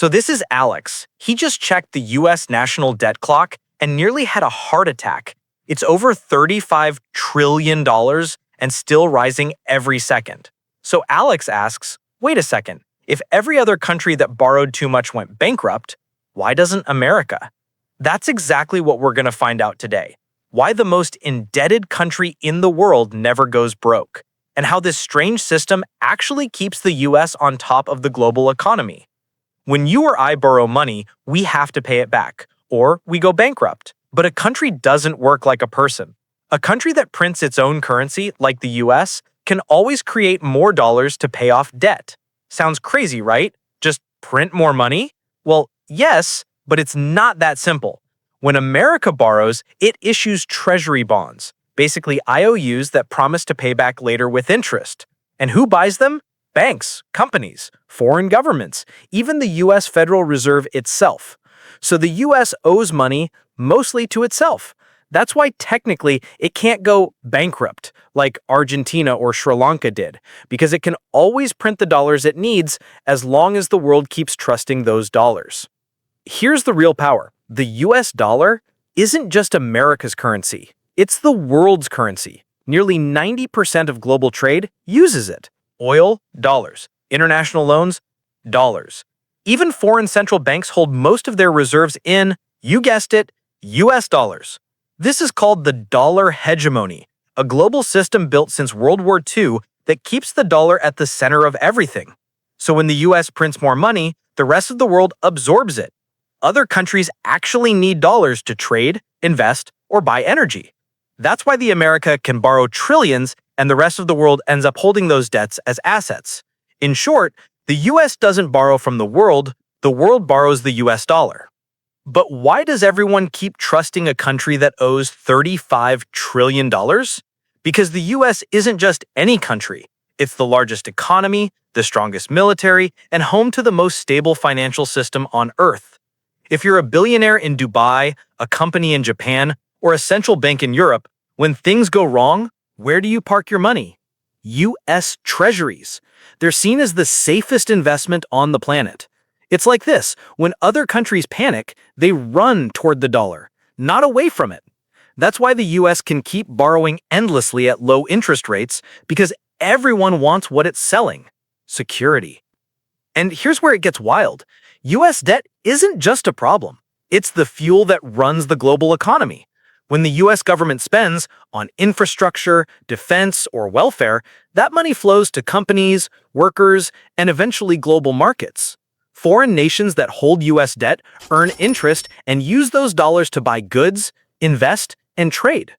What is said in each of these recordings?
So this is Alex. He just checked the US national debt clock and nearly had a heart attack. It's over $35 trillion and still rising every second. So Alex asks, wait a second, if every other country that borrowed too much went bankrupt, why doesn't America? That's exactly what we're going to find out today. Why the most indebted country in the world never goes broke, and how this strange system actually keeps the US on top of the global economy. When you or I borrow money, we have to pay it back, or we go bankrupt. But a country doesn't work like a person. A country that prints its own currency, like the US, can always create more dollars to pay off debt. Sounds crazy, right? Just print more money? Well, yes, but it's not that simple. When America borrows, it issues treasury bonds, basically IOUs that promise to pay back later with interest. And who buys them? Banks, companies, foreign governments, even the US Federal Reserve itself. So the US owes money mostly to itself. That's why technically it can't go bankrupt like Argentina or Sri Lanka did, because it can always print the dollars it needs as long as the world keeps trusting those dollars. Here's the real power. The US dollar isn't just America's currency. It's the world's currency. Nearly 90% of global trade uses it. Oil, dollars. International loans, dollars. Even foreign central banks hold most of their reserves in, you guessed it, US dollars. This is called the dollar hegemony, a global system built since World War II that keeps the dollar at the center of everything. So when the US prints more money, the rest of the world absorbs it. Other countries actually need dollars to trade, invest, or buy energy. That's why the America can borrow trillions and the rest of the world ends up holding those debts as assets. In short, the US doesn't borrow from the world borrows the US dollar. But why does everyone keep trusting a country that owes $35 trillion? Because the US isn't just any country. It's the largest economy, the strongest military, and home to the most stable financial system on Earth. If you're a billionaire in Dubai, a company in Japan, or a central bank in Europe, when things go wrong, where do you park your money? US Treasuries. They're seen as the safest investment on the planet. It's like this: when other countries panic, they run toward the dollar, not away from it. That's why the US can keep borrowing endlessly at low interest rates, because everyone wants what it's selling: security. And here's where it gets wild. US debt isn't just a problem. It's the fuel that runs the global economy. When the US government spends on infrastructure, defense, or welfare, that money flows to companies, workers, and eventually global markets. Foreign nations that hold US debt earn interest and use those dollars to buy goods, invest, and trade.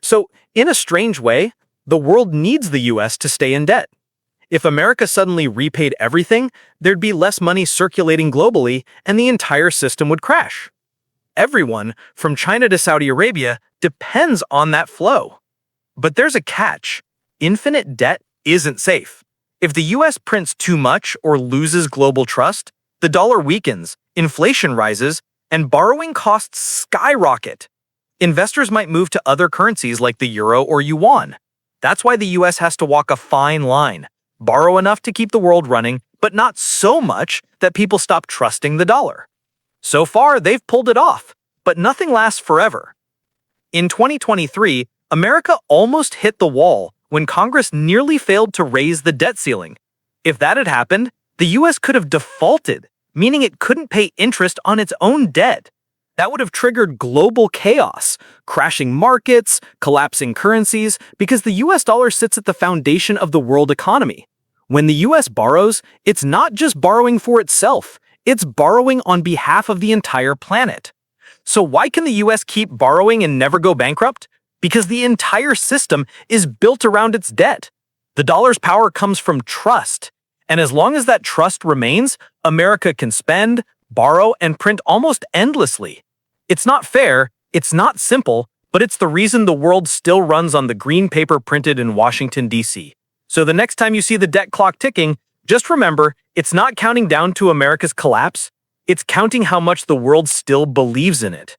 So, in a strange way, the world needs the US to stay in debt. If America suddenly repaid everything, there'd be less money circulating globally and the entire system would crash. Everyone, from China to Saudi Arabia, depends on that flow. But there's a catch. Infinite debt isn't safe. If the US prints too much or loses global trust, the dollar weakens, inflation rises, and borrowing costs skyrocket. Investors might move to other currencies like the euro or yuan. That's why the US has to walk a fine line. Borrow enough to keep the world running, but not so much that people stop trusting the dollar. So far, they've pulled it off, but nothing lasts forever. In 2023, America almost hit the wall when Congress nearly failed to raise the debt ceiling. If that had happened, the US could have defaulted, meaning it couldn't pay interest on its own debt. That would have triggered global chaos, crashing markets, collapsing currencies, because the US dollar sits at the foundation of the world economy. When the US borrows, it's not just borrowing for itself. It's borrowing on behalf of the entire planet. So why can the US keep borrowing and never go bankrupt? Because the entire system is built around its debt. The dollar's power comes from trust. And as long as that trust remains, America can spend, borrow, and print almost endlessly. It's not fair, it's not simple, but it's the reason the world still runs on the green paper printed in Washington, D.C. So the next time you see the debt clock ticking, just remember, it's not counting down to America's collapse, it's counting how much the world still believes in it.